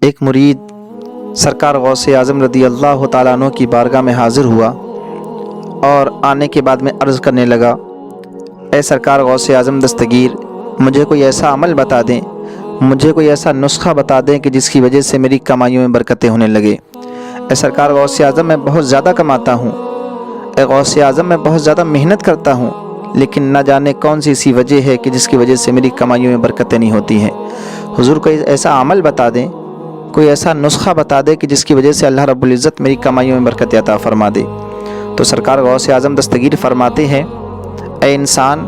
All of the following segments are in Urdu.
ایک مرید سرکار غوث اعظم رضی اللہ تعالیٰ عنہ کی بارگاہ میں حاضر ہوا اور آنے کے بعد میں عرض کرنے لگا، اے سرکار غوث اعظم دستگیر، مجھے کوئی ایسا عمل بتا دیں، مجھے کوئی ایسا نسخہ بتا دیں کہ جس کی وجہ سے میری کمائیوں میں برکتیں ہونے لگے۔ اے سرکار غوث اعظم، میں بہت زیادہ کماتا ہوں، اے غوث اعظم میں بہت زیادہ محنت کرتا ہوں، لیکن نہ جانے کون سی ایسی وجہ ہے کہ جس کی وجہ سے میری کمائیوں میں برکتیں نہیں ہوتی ہیں۔ حضور کوئی ایسا عمل بتا دیں، کوئی ایسا نسخہ بتا دے کہ جس کی وجہ سے اللہ رب العزت میری کمائیوں میں برکت عطا فرما دے۔ تو سرکار غوث اعظم دستگیر فرماتے ہیں، اے انسان،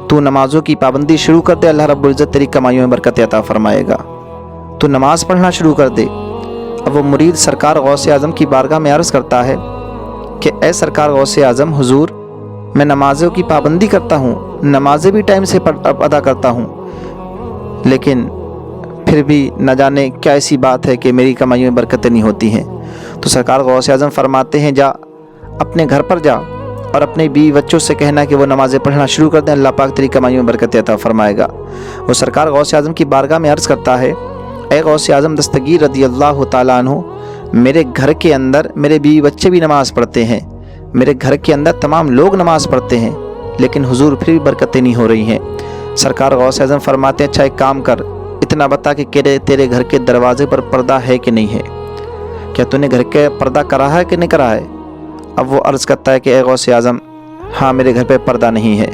تو نمازوں کی پابندی شروع کر دے، اللہ رب العزت تیری کمائیوں میں برکت عطا فرمائے گا۔ تو نماز پڑھنا شروع کر دے۔ اب وہ مرید سرکار غوث اعظم کی بارگاہ میں عرض کرتا ہے کہ اے سرکار غوث اعظم، حضور میں نمازوں کی پابندی کرتا ہوں، نمازیں بھی ٹائم سے ادا کرتا ہوں، لیکن پھر بھی نہ جانے کیا ایسی بات ہے کہ میری کمائیوں میں برکتیں نہیں ہوتی ہیں۔ تو سرکار غوث اعظم فرماتے ہیں، جا اپنے گھر پر جا اور اپنے بیوی بچوں سے کہنا کہ وہ نمازیں پڑھنا شروع کر دیں، اللہ پاک تیری کمائیوں میں برکت عطا فرمائے گا۔ وہ سرکار غوث اعظم کی بارگاہ میں عرض کرتا ہے، اے غوث اعظم دستگیر رضی اللہ تعالیٰ عنہ، میرے گھر کے اندر میرے بیوی بچے بھی نماز پڑھتے ہیں، میرے گھر کے اندر تمام لوگ نماز پڑھتے ہیں، لیکن حضور پھر بھی برکتیں نہیں ہو رہی ہیں۔ سرکار غوث اعظم فرماتے ہیں، اچھا ایک کام کر، اتنا بتا کہ تیرے گھر کے دروازے پر پردہ ہے کہ نہیں ہے، کیا تو نے گھر کے پردہ کرا ہے کہ نہیں کرا ہے؟ اب وہ عرض کرتا ہے کہ اے غوث اعظم، ہاں میرے گھر پہ پردہ نہیں ہے۔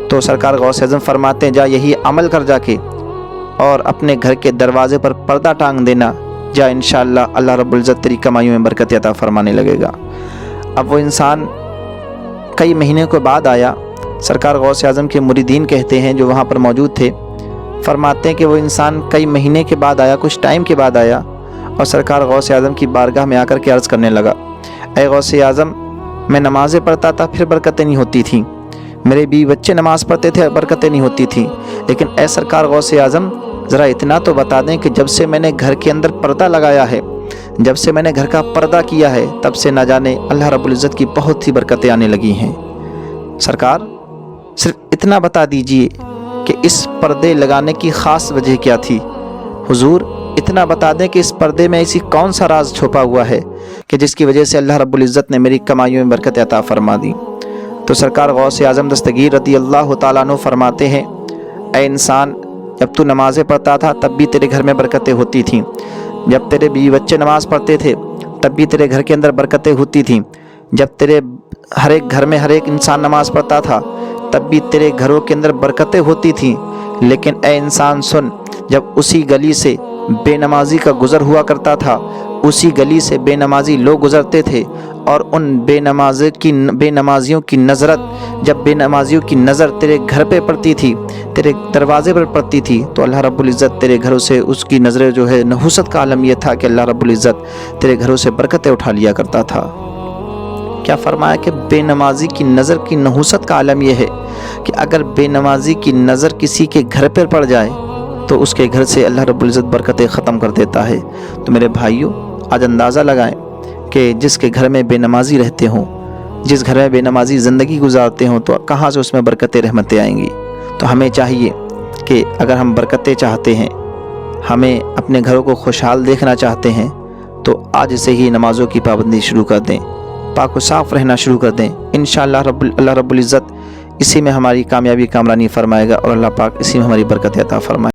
تو سرکار غوث اعظم فرماتے ہیں، جا یہی عمل کر جا کے اور اپنے گھر کے دروازے پر پردہ ٹانگ دینا، جا انشاءاللہ اللہ رب العزت تیری کمائیوں میں برکت عطا فرمانے لگے گا۔ اب وہ انسان کئی مہینے کے بعد آیا، سرکار غوث اعظم کے مریدین کہتے ہیں جو وہاں پر موجود تھے، فرماتے ہیں کہ وہ انسان کئی مہینے کے بعد آیا، کچھ ٹائم کے بعد آیا اور سرکار غوث اعظم کی بارگاہ میں آ کر کے عرض کرنے لگا، اے غوث اعظم، میں نمازیں پڑھتا تھا پھر برکتیں نہیں ہوتی تھیں، میرے بیوی بچے نماز پڑھتے تھے برکتیں نہیں ہوتی تھیں، لیکن اے سرکار غوث اعظم ذرا اتنا تو بتا دیں کہ جب سے میں نے گھر کے اندر پردہ لگایا ہے، جب سے میں نے گھر کا پردہ کیا ہے، تب سے نہ جانے اللہ رب العزت کی بہت سی برکتیں آنے لگی ہیں۔ سرکار صرف اتنا بتا دیجئے کہ اس پردے لگانے کی خاص وجہ کیا تھی، حضور اتنا بتا دیں کہ اس پردے میں ایسی کون سا راز چھپا ہوا ہے کہ جس کی وجہ سے اللہ رب العزت نے میری کمائیوں میں برکت عطا فرما دی۔ تو سرکار غوث اعظم دستگیر رضی اللہ تعالیٰ عنہ فرماتے ہیں، اے انسان، جب تو نمازیں پڑھتا تھا تب بھی تیرے گھر میں برکتیں ہوتی تھیں، جب تیرے بیوی بچے نماز پڑھتے تھے تب بھی تیرے گھر کے اندر برکتیں ہوتی تھیں، جب تیرے ہر ایک گھر میں ہر ایک انسان نماز پڑھتا تھا تب بھی تیرے گھروں کے اندر برکتیں ہوتی تھیں، لیکن اے انسان سن، جب اسی گلی سے بے نمازی کا گزر ہوا کرتا تھا، اسی گلی سے بے نمازی لوگ گزرتے تھے اور ان بے نمازیوں کی نظرت، جب بے نمازیوں کی نظر تیرے گھر پہ پڑتی تھی، تیرے دروازے پر پڑتی تھی، تو اللہ رب العزت تیرے گھروں سے اس کی نظریں جو ہے، نحوست کا عالم یہ تھا کہ اللہ رب العزت تیرے گھروں سے برکتیں اٹھا لیا کرتا تھا۔ کیا فرمایا کہ بے نمازی کی نظر کی نحوست کا عالم یہ ہے کہ اگر بے نمازی کی نظر کسی کے گھر پر پڑ جائے تو اس کے گھر سے اللہ رب العزت برکتیں ختم کر دیتا ہے۔ تو میرے بھائیوں، آج اندازہ لگائیں کہ جس کے گھر میں بے نمازی رہتے ہوں، جس گھر میں بے نمازی زندگی گزارتے ہوں، تو کہاں سے اس میں برکتیں رحمتیں آئیں گی۔ تو ہمیں چاہیے کہ اگر ہم برکتیں چاہتے ہیں، ہمیں اپنے گھروں کو خوشحال دیکھنا چاہتے ہیں، تو آج سے ہی نمازوں کی پابندی شروع کر دیں، پاک و صاف رہنا شروع کر دیں۔ انشاءاللہ اللہ رب العزت اسی میں ہماری کامیابی کامرانی فرمائے گا اور اللہ پاک اسی میں ہماری برکت عطا فرمائے گا۔